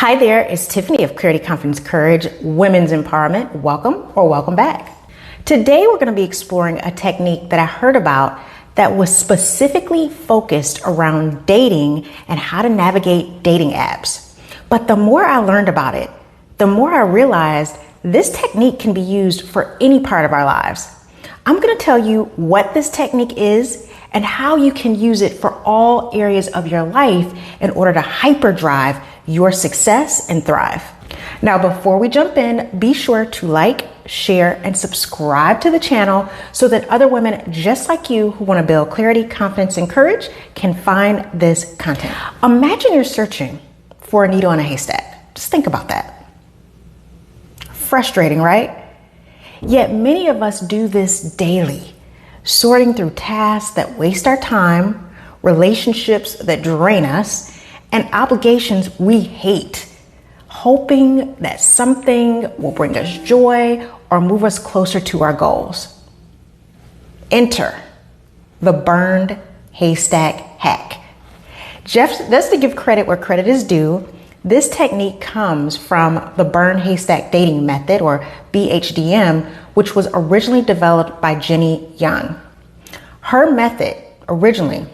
Hi there, it's Tiffany of Clarity, Confidence, Courage, Women's Empowerment. Welcome or welcome back. Today we're going to be exploring a technique that I heard about that was specifically focused around dating and how to navigate dating apps. But the more I learned about it, the more I realized this technique can be used for any part of our lives. I'm going to tell you what this technique is and how you can use it for all areas of your life in order to hyperdrive your success and thrive. Now, before we jump in, be sure to like, share, and subscribe to the channel so that other women just like you who want to build clarity, confidence, and courage can find this content. Imagine you're searching for a needle in a haystack. Just think about that. Frustrating, right? Yet many of us do this daily, sorting through tasks that waste our time, relationships that drain us, and obligations we hate, hoping that something will bring us joy or move us closer to our goals. Enter the Burned Haystack Hack. Just to give credit where credit is due, this technique comes from the Burned Haystack Dating Method, or BHDM, which was originally developed by Jenny Young. Her method originally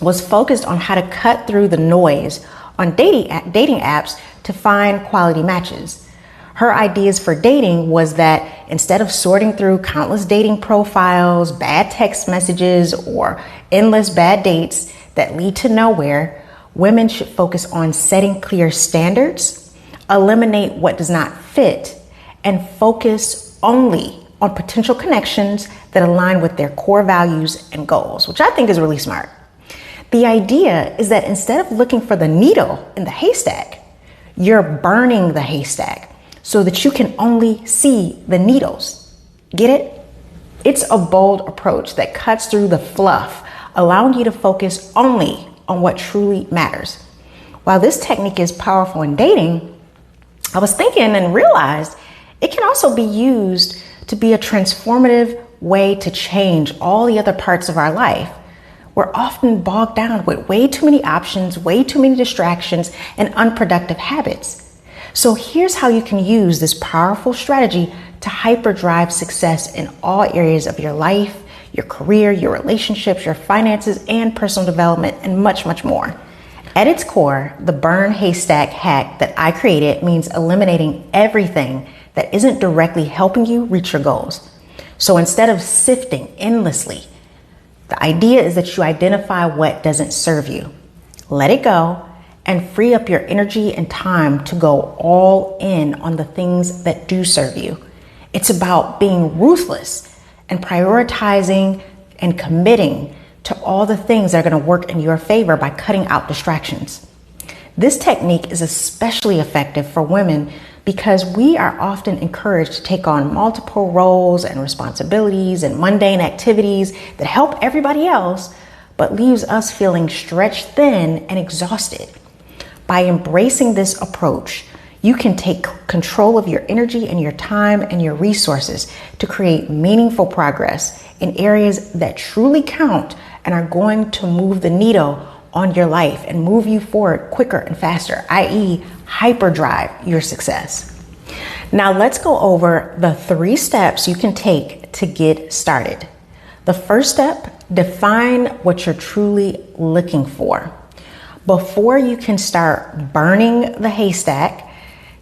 was focused on how to cut through the noise on dating apps to find quality matches. Her ideas for dating was that instead of sorting through countless dating profiles, bad text messages, or endless bad dates that lead to nowhere, women should focus on setting clear standards, eliminate what does not fit, and focus only on potential connections that align with their core values and goals, which I think is really smart. The idea is that instead of looking for the needle in the haystack, you're burning the haystack so that you can only see the needles. Get it? It's a bold approach that cuts through the fluff, allowing you to focus only on what truly matters. While this technique is powerful in dating, I was thinking and realized it can also be used to be a transformative way to change all the other parts of our life. We're often bogged down with way too many options, way too many distractions, and unproductive habits. So here's how you can use this powerful strategy to hyperdrive success in all areas of your life, your career, your relationships, your finances, and personal development, and much, much more. At its core, the Burned Haystack Hack that I created means eliminating everything that isn't directly helping you reach your goals. So instead of sifting endlessly, the idea is that you identify what doesn't serve you, let it go, and free up your energy and time to go all in on the things that do serve you. It's about being ruthless and prioritizing and committing to all the things that are going to work in your favor by cutting out distractions. This technique is especially effective for women because we are often encouraged to take on multiple roles and responsibilities and mundane activities that help everybody else, but leaves us feeling stretched thin and exhausted. By embracing this approach, you can take control of your energy and your time and your resources to create meaningful progress in areas that truly count and are going to move the needle on your life and move you forward quicker and faster, i.e. hyperdrive your success. Now let's go over the 3 steps you can take to get started. The first step, define what you're truly looking for. Before you can start burning the haystack,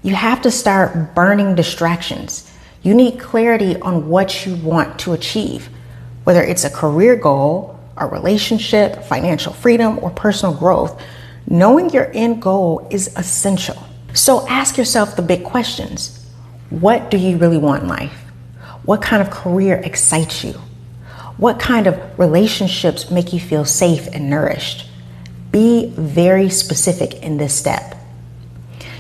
you have to start burning distractions. You need clarity on what you want to achieve, whether it's a career goal, a relationship, financial freedom, or personal growth. Knowing your end goal is essential. So ask yourself the big questions. What do you really want in life? What kind of career excites you? What kind of relationships make you feel safe and nourished? Be very specific in this step.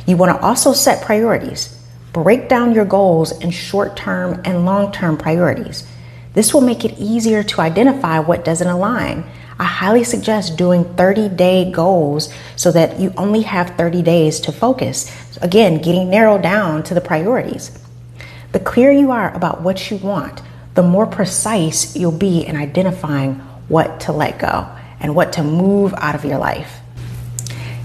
You want to also set priorities. Break down your goals in short-term and long-term priorities. This will make it easier to identify what doesn't align. I highly suggest doing 30-day goals so that you only have 30 days to focus. Again, getting narrowed down to the priorities. The clearer you are about what you want, the more precise you'll be in identifying what to let go and what to move out of your life.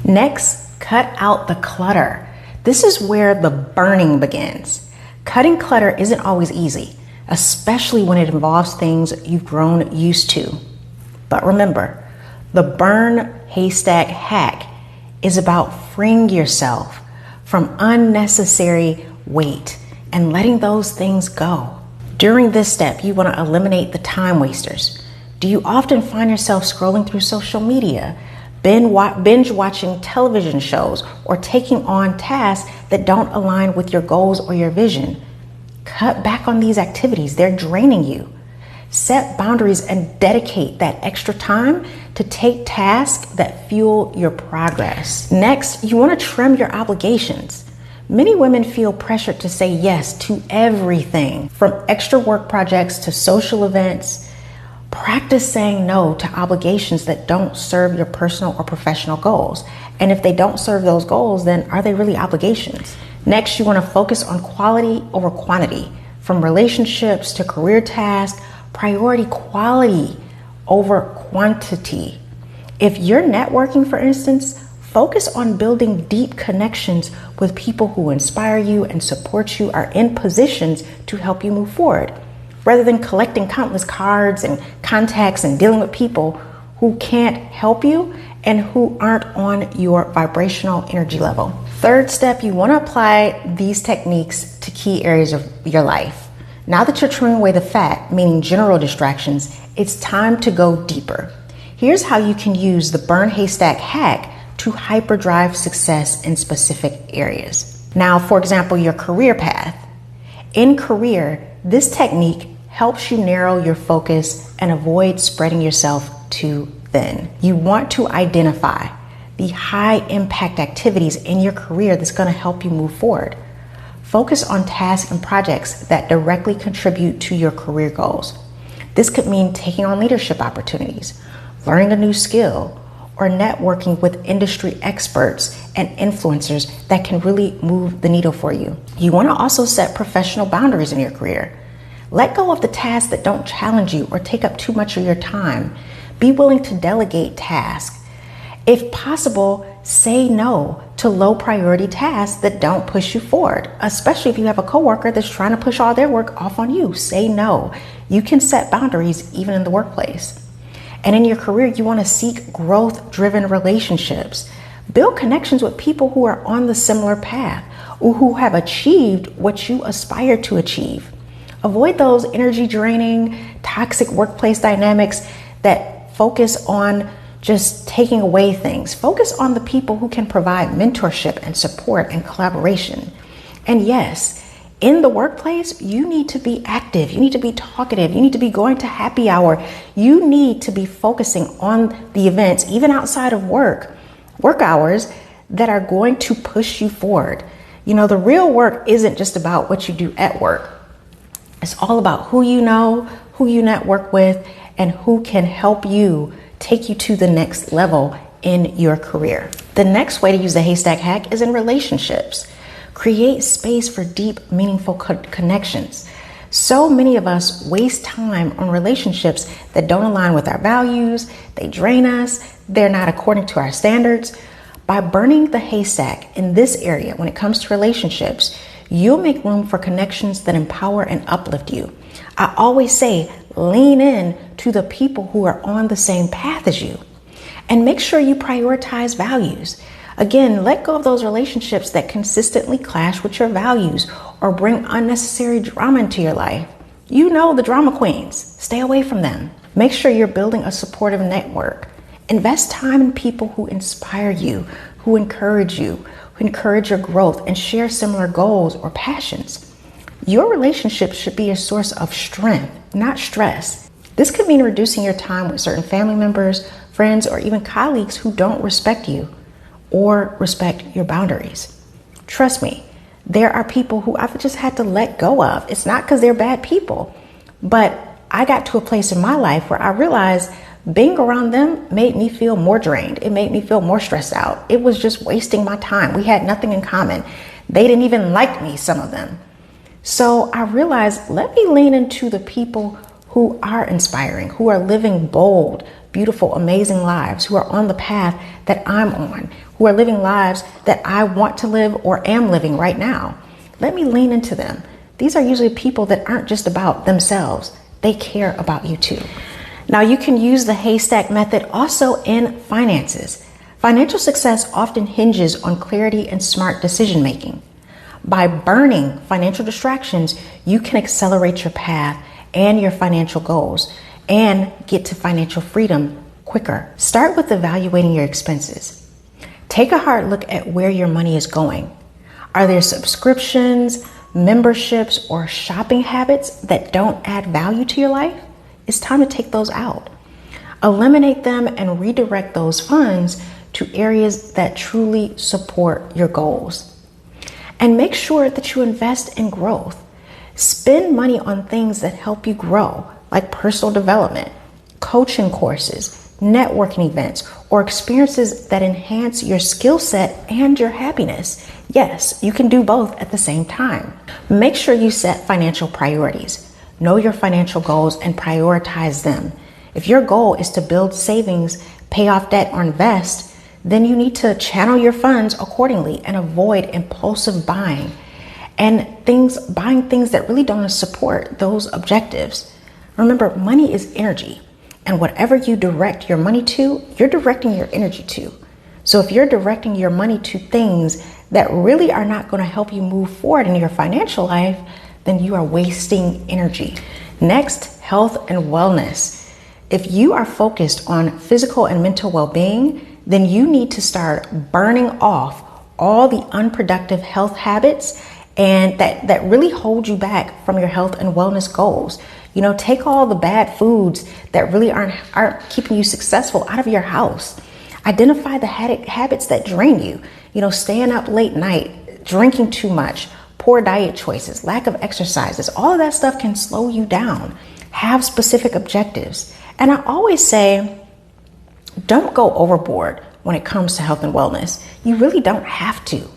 Next, Cut out the clutter. This is where the burning begins. Cutting clutter isn't always easy, especially when it involves things you've grown used to. But remember, the Burned Haystack Hack is about freeing yourself from unnecessary weight and letting those things go. During this step, you want to eliminate the time wasters. Do you often find yourself scrolling through social media, binge watching television shows, or taking on tasks that don't align with your goals or your vision? Cut back on these activities. They're draining you. Set boundaries and dedicate that extra time to take tasks that fuel your progress. Next, you want to trim your obligations. Many women feel pressured to say yes to everything, from extra work projects to social events. Practice saying no to obligations that don't serve your personal or professional goals. And if they don't serve those goals, then are they really obligations? Next, you want to focus on quality over quantity. From relationships to career tasks, priority quality over quantity. If you're networking, for instance, focus on building deep connections with people who inspire you and support you, are in positions to help you move forward, rather than collecting countless cards and contacts and dealing with people who can't help you and who aren't on your vibrational energy level. Third step, you want to apply these techniques to key areas of your life. Now that you're trimming away the fat, meaning general distractions, it's time to go deeper. Here's how you can use the Burned Haystack Hack to hyperdrive success in specific areas. Now, for example, your career path. In career, this technique helps you narrow your focus and avoid spreading yourself too thin. You want to identify the high impact activities in your career that's going to help you move forward. Focus on tasks and projects that directly contribute to your career goals. This could mean taking on leadership opportunities, learning a new skill, or networking with industry experts and influencers that can really move the needle for you. You want to also set professional boundaries in your career. Let go of the tasks that don't challenge you or take up too much of your time. Be willing to delegate tasks. If possible, say no to low priority tasks that don't push you forward, especially if you have a coworker that's trying to push all their work off on you. Say no. You can set boundaries even in the workplace. And in your career, you want to seek growth-driven relationships. Build connections with people who are on the similar path or who have achieved what you aspire to achieve. Avoid those energy-draining, toxic workplace dynamics that focus on just taking away things. Focus on the people who can provide mentorship and support and collaboration. And yes, in the workplace, you need to be active. You need to be talkative. You need to be going to happy hour. You need to be focusing on the events, even outside of work hours, that are going to push you forward. You know, the real work isn't just about what you do at work. It's all about who you know, who you network with, and who can help you take you to the next level in your career. The next way to use the haystack hack is in relationships. Create space for deep, meaningful connections. So many of us waste time on relationships that don't align with our values. They drain us. They're not according to our standards. By burning the haystack in this area, when it comes to relationships, you'll make room for connections that empower and uplift you. I always say, lean in to the people who are on the same path as you, and make sure you prioritize values. Again, let go of those relationships that consistently clash with your values or bring unnecessary drama into your life. You know the drama queens. Stay away from them. Make sure you're building a supportive network. Invest time in people who inspire you, who encourage you, who encourage your growth and share similar goals or passions. Your relationship should be a source of strength, not stress. This could mean reducing your time with certain family members, friends, or even colleagues who don't respect you or respect your boundaries. Trust me, there are people who I've just had to let go of. It's not because they're bad people, but I got to a place in my life where I realized being around them made me feel more drained. It made me feel more stressed out. It was just wasting my time. We had nothing in common. They didn't even like me, some of them. So I realized, let me lean into the people who are inspiring, who are living bold, beautiful, amazing lives, who are on the path that I'm on, who are living lives that I want to live or am living right now. Let me lean into them. These are usually people that aren't just about themselves. They care about you too. Now you can use the haystack method also in finances. Financial success often hinges on clarity and smart decision making. By burning financial distractions, you can accelerate your path and your financial goals and get to financial freedom quicker. Start with evaluating your expenses. Take a hard look at where your money is going. Are there subscriptions, memberships, or shopping habits that don't add value to your life? It's time to take those out. Eliminate them and redirect those funds to areas that truly support your goals. And make sure that you invest in growth. Spend money on things that help you grow, like personal development, coaching courses, networking events, or experiences that enhance your skill set and your happiness. Yes, you can do both at the same time. Make sure you set financial priorities. Know your financial goals and prioritize them. If your goal is to build savings, pay off debt, or invest, then you need to channel your funds accordingly and avoid impulsive buying and buying things that really don't support those objectives. Remember, money is energy, and whatever you direct your money to, you're directing your energy to. So if you're directing your money to things that really are not going to help you move forward in your financial life, then you are wasting energy. Next, health and wellness. If you are focused on physical and mental well-being, then you need to start burning off all the unproductive health habits and that really hold you back from your health and wellness goals. Take all the bad foods that really aren't keeping you successful out of your house. Identify the habits that drain you. Staying up late night, drinking too much, poor diet choices, lack of exercises, all of that stuff can slow you down. Have specific objectives. And I always say, don't go overboard when it comes to health and wellness. You really don't have to.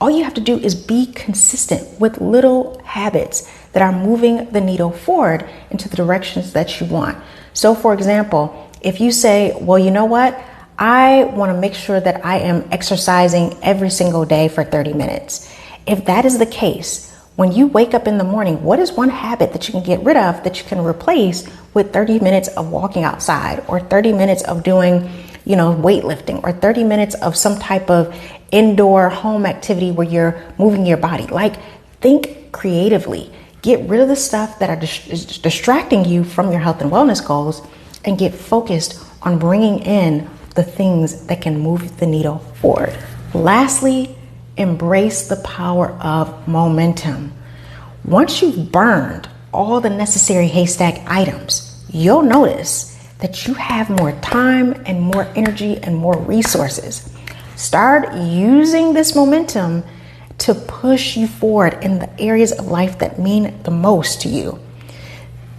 All you have to do is be consistent with little habits that are moving the needle forward into the directions that you want. So for example, if you say, well, you know what? I want to make sure that I am exercising every single day for 30 minutes. If that is the case, when you wake up in the morning, what is one habit that you can get rid of that you can replace with 30 minutes of walking outside, or 30 minutes of doing, weightlifting, or 30 minutes of some type of indoor home activity where you're moving your body? Like, think creatively. Get rid of the stuff that is distracting you from your health and wellness goals, and get focused on bringing in the things that can move the needle forward. Lastly, embrace the power of momentum. Once you've burned all the necessary haystack items, you'll notice that you have more time and more energy and more resources. Start using this momentum to push you forward in the areas of life that mean the most to you.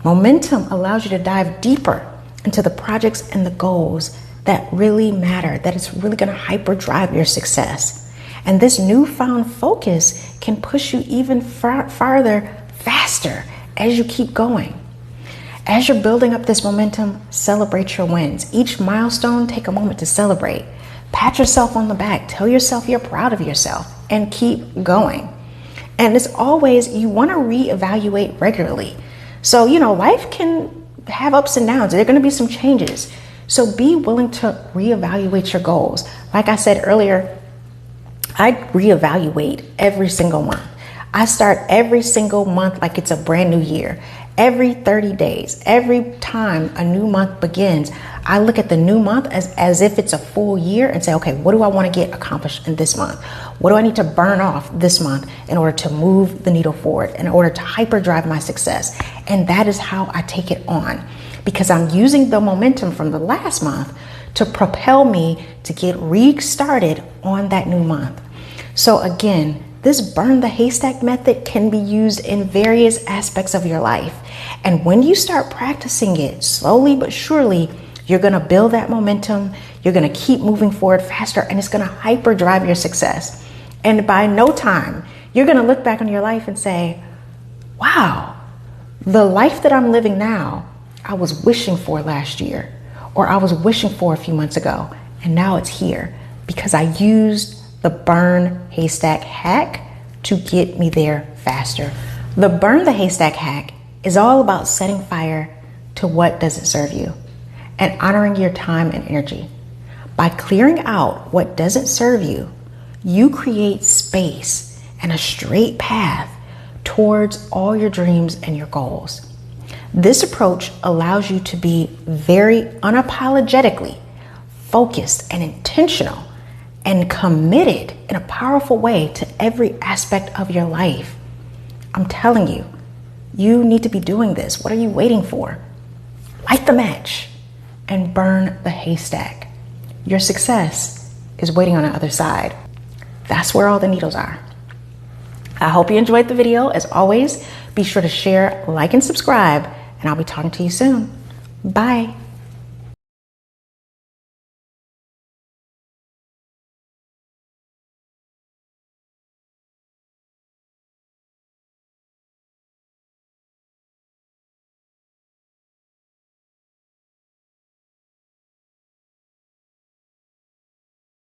Momentum allows you to dive deeper into the projects and the goals that really matter, that is really going to hyperdrive your success. And this newfound focus can push you even farther, faster as you keep going. As you're building up this momentum, celebrate your wins. Each milestone, take a moment to celebrate. Pat yourself on the back. Tell yourself you're proud of yourself, and keep going. And as always, you want to reevaluate regularly. So, life can have ups and downs. There are going to be some changes. So be willing to reevaluate your goals. Like I said earlier, I reevaluate every single month. I start every single month like it's a brand new year. Every 30 days, every time a new month begins, I look at the new month as if it's a full year and say, okay, what do I want to get accomplished in this month? What do I need to burn off this month in order to move the needle forward, in order to hyperdrive my success? And that is how I take it on, because I'm using the momentum from the last month to propel me to get restarted on that new month. So again, this burn the haystack method can be used in various aspects of your life. And when you start practicing it slowly but surely, you're going to build that momentum. You're going to keep moving forward faster, and it's going to hyperdrive your success. And by no time, you're going to look back on your life and say, wow, the life that I'm living now, I was wishing for last year, or I was wishing for a few months ago, and now it's here. because I used the Burned Haystack Hack to get me there faster. The Burn the Haystack Hack is all about setting fire to what doesn't serve you and honoring your time and energy. By clearing out what doesn't serve you, you create space and a straight path towards all your dreams and your goals. This approach allows you to be very unapologetically focused and intentional and committed in a powerful way to every aspect of your life. I'm telling you, you need to be doing this. What are you waiting for? Light the match and burn the haystack. Your success is waiting on the other side. That's where all the needles are. I hope you enjoyed the video. As always, be sure to share, like, and subscribe, and I'll be talking to you soon. Bye.